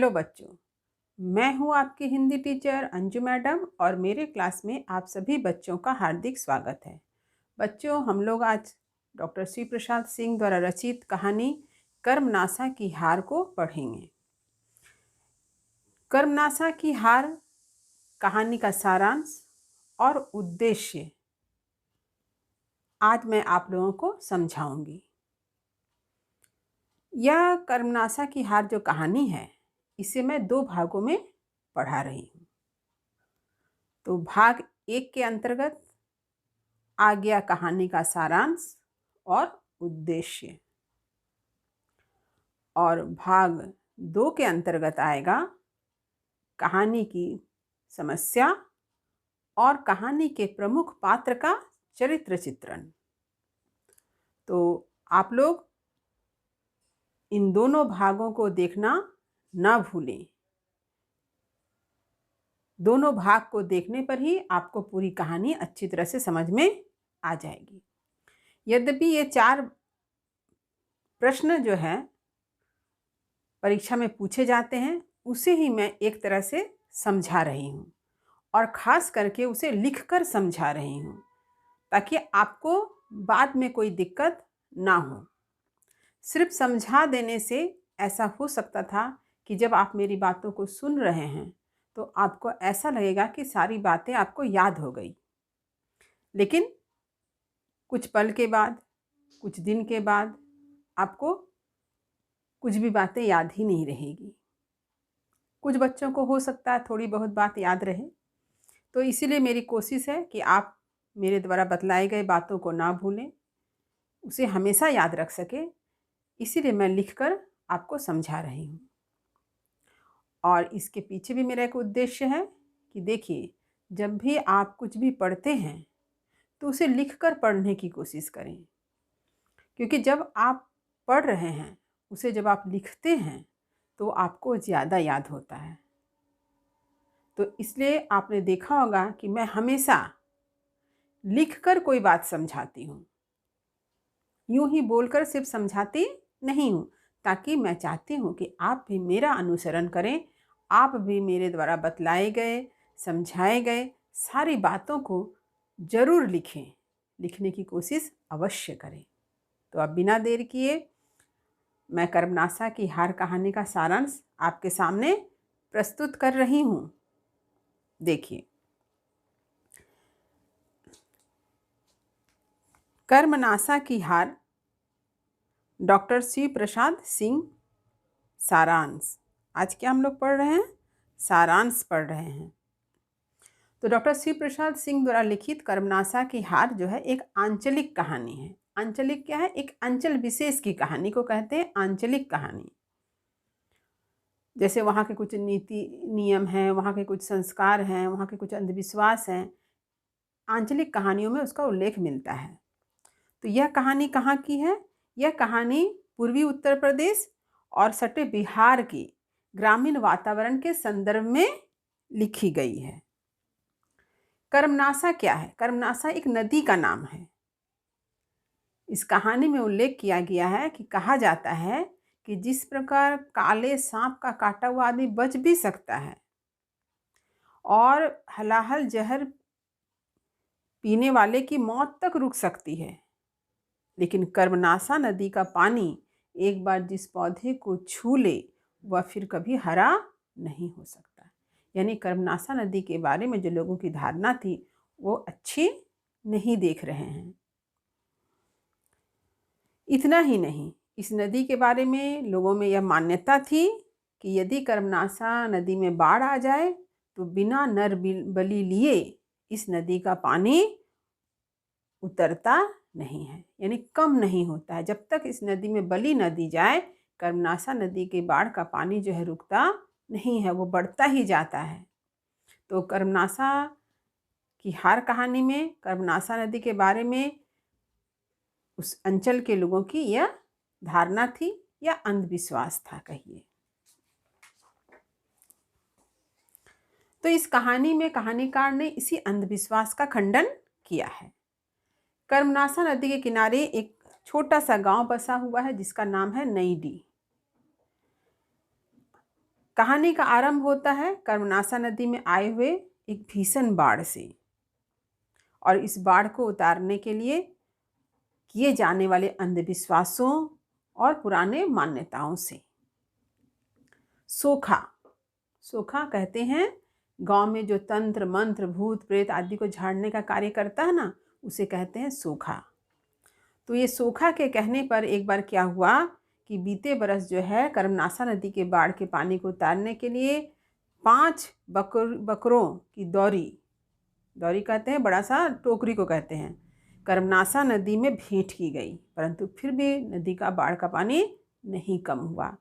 Hello बच्चों, मैं हूँ आपकी हिंदी टीचर अंजू मैडम और मेरे क्लास में आप सभी बच्चों का हार्दिक स्वागत है। बच्चों, हम लोग आज डॉक्टर श्री प्रसाद सिंह द्वारा रचित कहानी कर्मनासा की हार को पढ़ेंगे। कर्मनासा की हार कहानी का सारांश और उद्देश्य आज मैं आप लोगों को समझाऊंगी। यह कर्मनासा की हार जो कहानी है, इसे मैं 2 भागों में पढ़ा रही हूँ। तो भाग 1 के अंतर्गत आ गया कहानी का सारांश और उद्देश्य, और भाग 2 के अंतर्गत आएगा कहानी की समस्या और कहानी के प्रमुख पात्र का चरित्र चित्रण। तो आप लोग इन दोनों भागों को देखना ना भूलें। दोनों भाग को देखने पर ही आपको पूरी कहानी अच्छी तरह से समझ में आ जाएगी। यद्यपि ये 4 प्रश्न जो है परीक्षा में पूछे जाते हैं, उसे ही मैं एक तरह से समझा रही हूँ और ख़ास करके उसे लिखकर समझा रही हूँ, ताकि आपको बाद में कोई दिक्कत ना हो। सिर्फ समझा देने से ऐसा हो सकता था कि जब आप मेरी बातों को सुन रहे हैं तो आपको ऐसा लगेगा कि सारी बातें आपको याद हो गई, लेकिन कुछ पल के बाद, कुछ दिन के बाद आपको कुछ भी बातें याद ही नहीं रहेगी। कुछ बच्चों को हो सकता है थोड़ी बहुत बात याद रहे, तो इसीलिए मेरी कोशिश है कि आप मेरे द्वारा बतलाए गए बातों को ना भूलें, उसे हमेशा याद रख सके। इसीलिए मैं लिखकर आपको समझा रही हूँ। और इसके पीछे भी मेरा एक उद्देश्य है कि देखिए, जब भी आप कुछ भी पढ़ते हैं तो उसे लिखकर पढ़ने की कोशिश करें, क्योंकि जब आप पढ़ रहे हैं उसे जब आप लिखते हैं तो आपको ज़्यादा याद होता है। तो इसलिए आपने देखा होगा कि मैं हमेशा लिखकर कोई बात समझाती हूँ, यूं ही बोलकर सिर्फ समझाती नहीं हूँ, ताकि मैं चाहती हूँ कि आप भी मेरा अनुसरण करें, आप भी मेरे द्वारा बतलाए गए, समझाए गए सारी बातों को ज़रूर लिखें, लिखने की कोशिश अवश्य करें। तो अब बिना देर किए मैं कर्मनासा की हार कहानी का सारांश आपके सामने प्रस्तुत कर रही हूँ। देखिए, कर्मनासा की हार, डॉक्टर श्री प्रसाद सिंह, सारांश। आज क्या हम लोग पढ़ रहे हैं? सारांश पढ़ रहे हैं। तो डॉक्टर श्री प्रसाद सिंह द्वारा लिखित कर्मनासा की हार जो है एक आंचलिक कहानी है। आंचलिक क्या है? एक अंचल विशेष की कहानी को कहते हैं आंचलिक कहानी। जैसे वहाँ के कुछ नीति नियम हैं, वहाँ के कुछ संस्कार हैं, वहाँ के कुछ अंधविश्वास हैं, आंचलिक कहानियों में उसका उल्लेख मिलता है। तो यह कहानी कहाँ की है? यह कहानी पूर्वी उत्तर प्रदेश और सटे बिहार की ग्रामीण वातावरण के संदर्भ में लिखी गई है। कर्मनासा क्या है? कर्मनासा एक नदी का नाम है। इस कहानी में उल्लेख किया गया है कि कहा जाता है कि जिस प्रकार काले सांप का काटा हुआ आदमी बच भी सकता है और हलाहल जहर पीने वाले की मौत तक रुक सकती है, लेकिन कर्मनासा नदी का पानी एक बार जिस पौधे को छू ले वह फिर कभी हरा नहीं हो सकता। यानी कर्मनासा नदी के बारे में जो लोगों की धारणा थी वो अच्छी नहीं देख रहे हैं। इतना ही नहीं, इस नदी के बारे में लोगों में यह मान्यता थी कि यदि कर्मनासा नदी में बाढ़ आ जाए तो बिना नर बलि लिए इस नदी का पानी उतरता नहीं है, यानी कम नहीं होता है। जब तक इस नदी में बलि न दी जाए, कर्मनासा नदी के बाढ़ का पानी जो है रुकता नहीं है, वो बढ़ता ही जाता है। तो कर्मनासा की हार कहानी में कर्मनासा नदी के बारे में उस अंचल के लोगों की यह धारणा थी या अंधविश्वास था कहिए। तो इस कहानी में कहानीकार ने इसी अंधविश्वास का खंडन किया है। कर्मनासा नदी के किनारे एक छोटा सा गांव बसा हुआ है जिसका नाम है नईडी। कहानी का आरंभ होता है कर्मनासा नदी में आए हुए एक भीषण बाढ़ से, और इस बाढ़ को उतारने के लिए किए जाने वाले अंधविश्वासों और पुराने मान्यताओं से। सोखा, सोखा कहते हैं गांव में जो तंत्र मंत्र भूत प्रेत आदि को झाड़ने का कार्य करता है ना, उसे कहते हैं सोखा। तो ये सोखा के कहने पर एक बार क्या हुआ कि बीते बरस जो है कर्मनासा नदी के बाढ़ के पानी को उतारने के लिए 5 बकरों की दौरी, दौरी कहते हैं बड़ा सा टोकरी को कहते हैं, कर्मनासा नदी में भेंट की गई, परंतु फिर भी नदी का बाढ़ का पानी नहीं कम हुआ।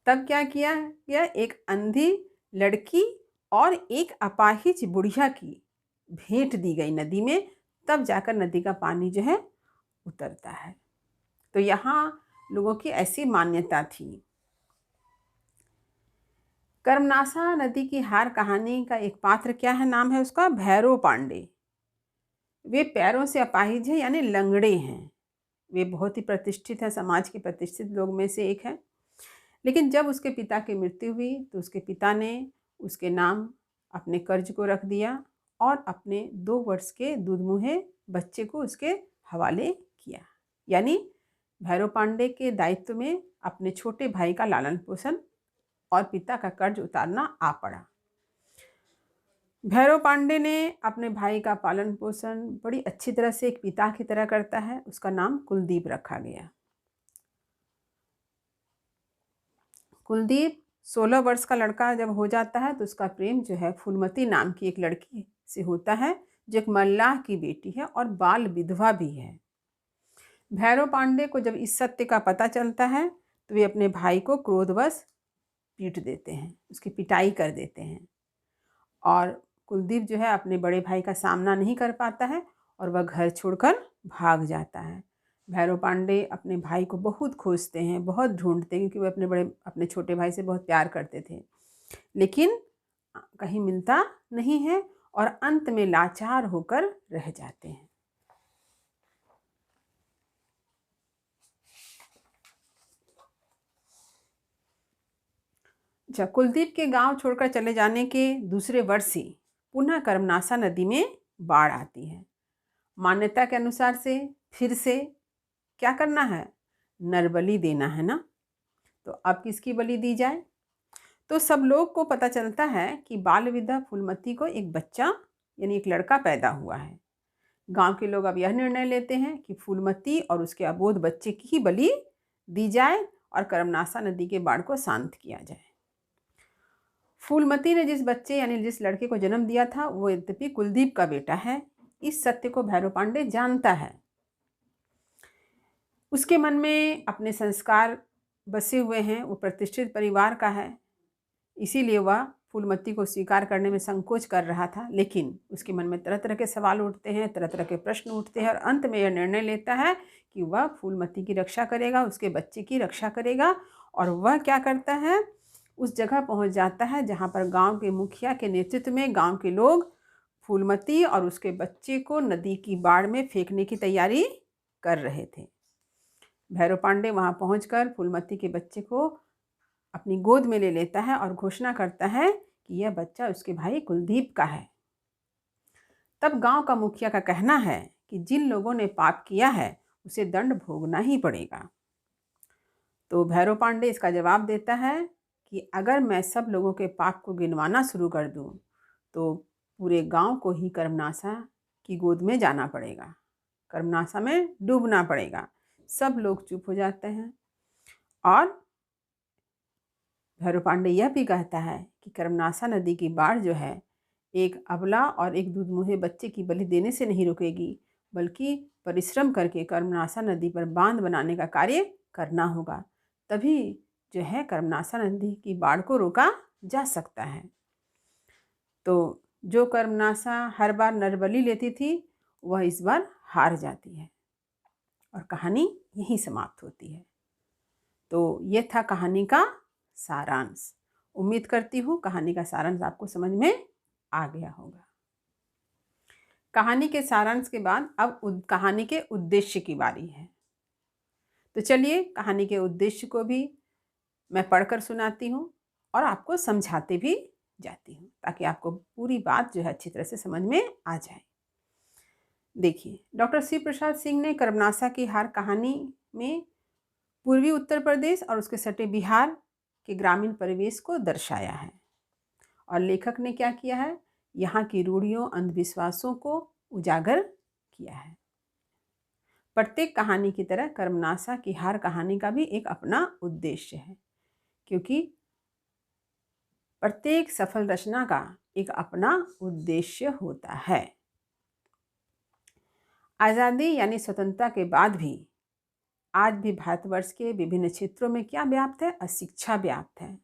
तब क्या किया गया, एक अंधी लड़की और एक अपाहिज बुढ़िया की भेंट दी गई नदी में, तब जाकर नदी का पानी जो है उतरता है। तो यहाँ लोगों की ऐसी मान्यता थी। कर्मनासा नदी की हार कहानी का एक पात्र क्या है, नाम है उसका भैरव पांडे। वे पैरों से अपाहिज हैं यानी लंगड़े हैं। वे बहुत ही प्रतिष्ठित हैं, समाज के प्रतिष्ठित लोग में से एक हैं। लेकिन जब उसके पिता की मृत्यु हुई तो उसके पिता ने उसके नाम अपने कर्ज को रख दिया और अपने 2 वर्ष के दूधमुहे बच्चे को उसके हवाले किया। यानी भैरव पांडे के दायित्व में अपने छोटे भाई का लालन पोषण और पिता का कर्ज उतारना आ पड़ा। भैरव पांडे ने अपने भाई का पालन पोषण बड़ी अच्छी तरह से एक पिता की तरह करता है। उसका नाम कुलदीप रखा गया। कुलदीप 16 वर्ष का लड़का जब हो जाता है तो उसका प्रेम जो है फूलमती नाम की एक लड़की से होता है, जो एक मल्लाह की बेटी है और बाल विधवा भी है। भैरव पांडे को जब इस सत्य का पता चलता है तो वे अपने भाई को क्रोधवश पीट देते हैं, उसकी पिटाई कर देते हैं, और कुलदीप जो है अपने बड़े भाई का सामना नहीं कर पाता है और वह घर छोड़कर भाग जाता है। भैरव पांडे अपने भाई को बहुत खोजते हैं, बहुत ढूंढते हैं, क्योंकि वे अपने छोटे भाई से बहुत प्यार करते थे, लेकिन कहीं मिलता नहीं है और अंत में लाचार होकर रह जाते हैं। कुलदीप के गांव छोड़कर चले जाने के दूसरे वर्ष ही पुनः कर्मनासा नदी में बाढ़ आती है। मान्यता के अनुसार से फिर से क्या करना है, नरबलि देना है ना। तो अब किसकी बलि दी जाए? तो सब लोग को पता चलता है कि बाल विधवा फूलमती को एक बच्चा यानी एक लड़का पैदा हुआ है। गांव के लोग अब यह निर्णय लेते हैं कि फूलमती और उसके अबोध बच्चे की ही बलि दी जाए और कर्मनासा नदी के बाढ़ को शांत किया जाए। फूलमती ने जिस बच्चे यानी जिस लड़के को जन्म दिया था वो यद्यपि कुलदीप का बेटा है, इस सत्य को भैरव पांडे जानता है। उसके मन में अपने संस्कार बसे हुए हैं, वो प्रतिष्ठित परिवार का है, इसीलिए वह फूलमती को स्वीकार करने में संकोच कर रहा था। लेकिन उसके मन में तरह तरह के सवाल उठते हैं, तरह तरह के प्रश्न उठते हैं, और अंत में यह निर्णय लेता है कि वह फूलमती की रक्षा करेगा, उसके बच्चे की रक्षा करेगा। और वह क्या करता है, उस जगह पहुंच जाता है जहां पर गांव के मुखिया के नेतृत्व में गांव के लोग फूलमती और उसके बच्चे को नदी की बाढ़ में फेंकने की तैयारी कर रहे थे। भैरव पांडे वहां पहुंचकर फूलमती के बच्चे को अपनी गोद में ले लेता है और घोषणा करता है कि यह बच्चा उसके भाई कुलदीप का है। तब गांव का मुखिया का कहना है कि जिन लोगों ने पाप किया है उसे दंड भोगना ही पड़ेगा। तो भैरव पांडे इसका जवाब देता है कि अगर मैं सब लोगों के पाप को गिनवाना शुरू कर दूं तो पूरे गांव को ही कर्मनासा की गोद में जाना पड़ेगा, कर्मनासा में डूबना पड़ेगा। सब लोग चुप हो जाते हैं और भैरव पांडे यह भी कहता है कि कर्मनासा नदी की बाढ़ जो है एक अबला और एक दूधमुहे बच्चे की बलि देने से नहीं रुकेगी, बल्कि परिश्रम करके कर्मनासा नदी पर बांध बनाने का कार्य करना होगा, तभी जो है कर्मनासा नदी की बाढ़ को रोका जा सकता है। तो जो कर्मनासा हर बार नरबलि लेती थी वह इस बार हार जाती है और कहानी यहीं समाप्त होती है। तो ये था कहानी का सारांश। उम्मीद करती हूँ कहानी का सारांश आपको समझ में आ गया होगा। कहानी के सारांश के बाद अब कहानी के उद्देश्य की बारी है। तो चलिए कहानी के उद्देश्य को भी मैं पढ़कर सुनाती हूँ। और आपको समझाते भी जाती हूँ ताकि आपको पूरी बात जो है अच्छी तरह से समझ में आ जाए। देखिए, डॉक्टर शिव प्रसाद सिंह ने कर्मनासा की हार कहानी में पूर्वी उत्तर प्रदेश और उसके सटे बिहार के ग्रामीण परिवेश को दर्शाया है। और लेखक ने क्या किया है, यहाँ की रूढ़ियों, अंधविश्वासों को उजागर किया है। प्रत्येक कहानी की तरह कर्मनासा की हार कहानी का भी एक अपना उद्देश्य है, क्योंकि प्रत्येक सफल रचना का एक अपना उद्देश्य होता है। आज़ादी यानी स्वतंत्रता के बाद भी आज भी भारतवर्ष के विभिन्न क्षेत्रों में क्या व्याप्त है, अशिक्षा व्याप्त है।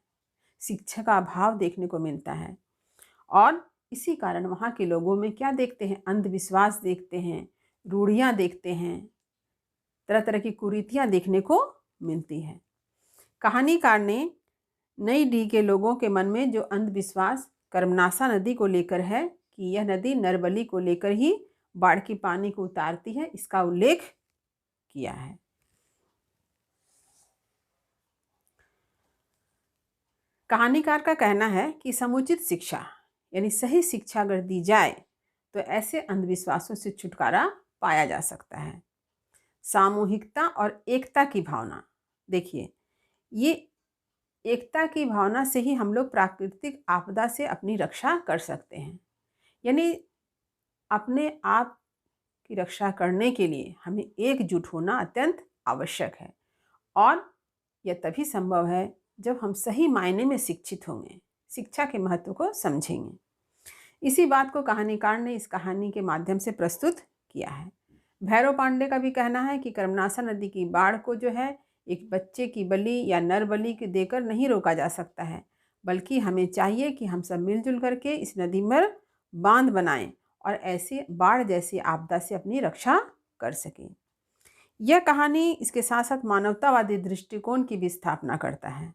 शिक्षा का अभाव देखने को मिलता है और इसी कारण वहाँ के लोगों में क्या देखते हैं, अंधविश्वास देखते हैं, रूढ़ियाँ देखते हैं, तरह तरह की कुरीतियाँ देखने को मिलती है। कहानीकार ने नई डी के लोगों के मन में जो अंधविश्वास कर्मनासा नदी को लेकर है कि यह नदी नरबली को लेकर ही बाढ़ की पानी को उतारती है, इसका उल्लेख किया है। कहानीकार का कहना है कि समुचित शिक्षा यानी सही शिक्षा अगर दी जाए तो ऐसे अंधविश्वासों से छुटकारा पाया जा सकता है। सामूहिकता और एकता की भावना, देखिए ये एकता की भावना से ही हम लोग प्राकृतिक आपदा से अपनी रक्षा कर सकते हैं। यानी अपने आप की रक्षा करने के लिए हमें एकजुट होना अत्यंत आवश्यक है और यह तभी संभव है जब हम सही मायने में शिक्षित होंगे, शिक्षा के महत्व को समझेंगे। इसी बात को कहानीकार ने इस कहानी के माध्यम से प्रस्तुत किया है। भैरव पांडे का भी कहना है कि कर्मनासा नदी की बाढ़ को जो है एक बच्चे की बलि या नर बलि के देकर नहीं रोका जा सकता है, बल्कि हमें चाहिए कि हम सब मिलजुल करके इस नदी में बांध बनाएं और ऐसे बाढ़ जैसी आपदा से अपनी रक्षा कर सकें। यह कहानी इसके साथ साथ मानवतावादी दृष्टिकोण की भी स्थापना करता है।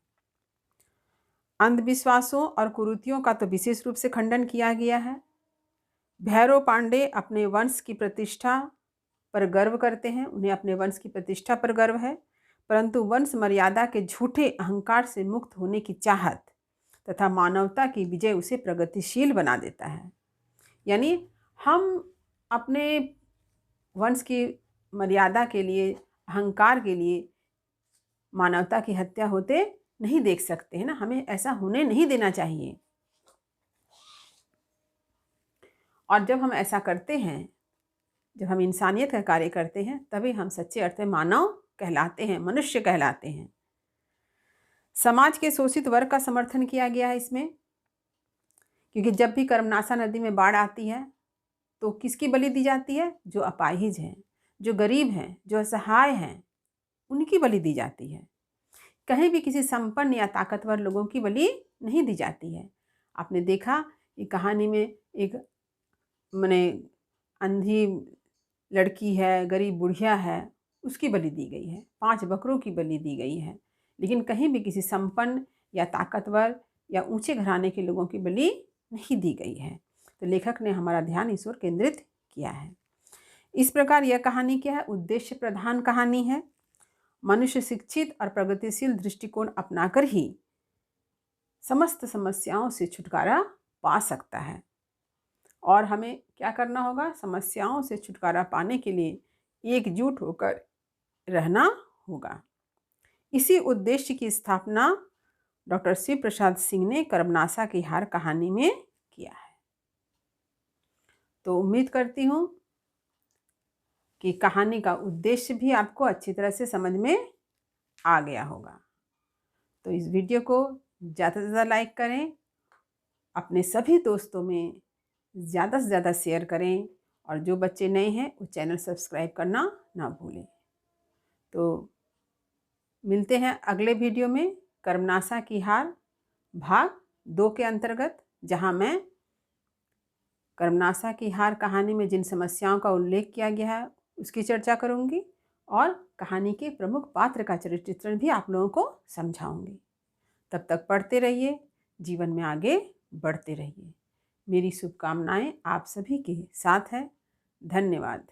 अंधविश्वासों और कुरीतियों का तो विशेष रूप से खंडन किया गया है। भैरव पांडे अपने वंश की प्रतिष्ठा पर गर्व करते हैं, उन्हें अपने वंश की प्रतिष्ठा पर गर्व है, परंतु वंश मर्यादा के झूठे अहंकार से मुक्त होने की चाहत तथा मानवता की विजय उसे प्रगतिशील बना देता है। यानी हम अपने वंश की मर्यादा के लिए, अहंकार के लिए मानवता की हत्या होते नहीं देख सकते हैं ना, हमें ऐसा होने नहीं देना चाहिए। और जब हम ऐसा करते हैं, जब हम इंसानियत का कार्य करते हैं, तभी हम सच्चे अर्थ में मानव कहलाते हैं, मनुष्य कहलाते हैं। समाज के शोषित वर्ग का समर्थन किया गया है इसमें, क्योंकि जब भी कर्मनासा नदी में बाढ़ आती है तो किसकी बलि दी जाती है, जो अपाहिज हैं, जो गरीब हैं, जो असहाय हैं, उनकी बलि दी जाती है। कहीं भी किसी संपन्न या ताकतवर लोगों की बलि नहीं दी जाती है। आपने देखा कि कहानी में एक माने अंधी लड़की है, गरीब बुढ़िया है, उसकी बलि दी गई है, 5 बकरों की बलि दी गई है, लेकिन कहीं भी किसी संपन्न या ताकतवर या ऊंचे घराने के लोगों की बलि नहीं दी गई है। तो लेखक ने हमारा ध्यान इस ओर केंद्रित किया है। इस प्रकार यह कहानी क्या है, उद्देश्य प्रधान कहानी है। मनुष्य शिक्षित और प्रगतिशील दृष्टिकोण अपनाकर ही समस्त समस्याओं से छुटकारा पा सकता है। और हमें क्या करना होगा, समस्याओं से छुटकारा पाने के लिए एकजुट होकर रहना होगा। इसी उद्देश्य की स्थापना डॉक्टर शिव प्रसाद सिंह ने कर्मनासा की हार कहानी में किया है। तो उम्मीद करती हूँ कि कहानी का उद्देश्य भी आपको अच्छी तरह से समझ में आ गया होगा। तो इस वीडियो को ज़्यादा से ज़्यादा लाइक करें, अपने सभी दोस्तों में ज़्यादा से ज़्यादा शेयर करें और जो बच्चे नए हैं वो चैनल सब्सक्राइब करना ना भूलें। तो मिलते हैं अगले वीडियो में कर्मनासा की हार भाग 2 के अंतर्गत, जहां मैं कर्मनासा की हार कहानी में जिन समस्याओं का उल्लेख किया गया है उसकी चर्चा करूंगी और कहानी के प्रमुख पात्र का चरित्र चित्रण भी आप लोगों को समझाऊंगी। तब तक पढ़ते रहिए, जीवन में आगे बढ़ते रहिए। मेरी शुभकामनाएं आप सभी के साथ है। धन्यवाद।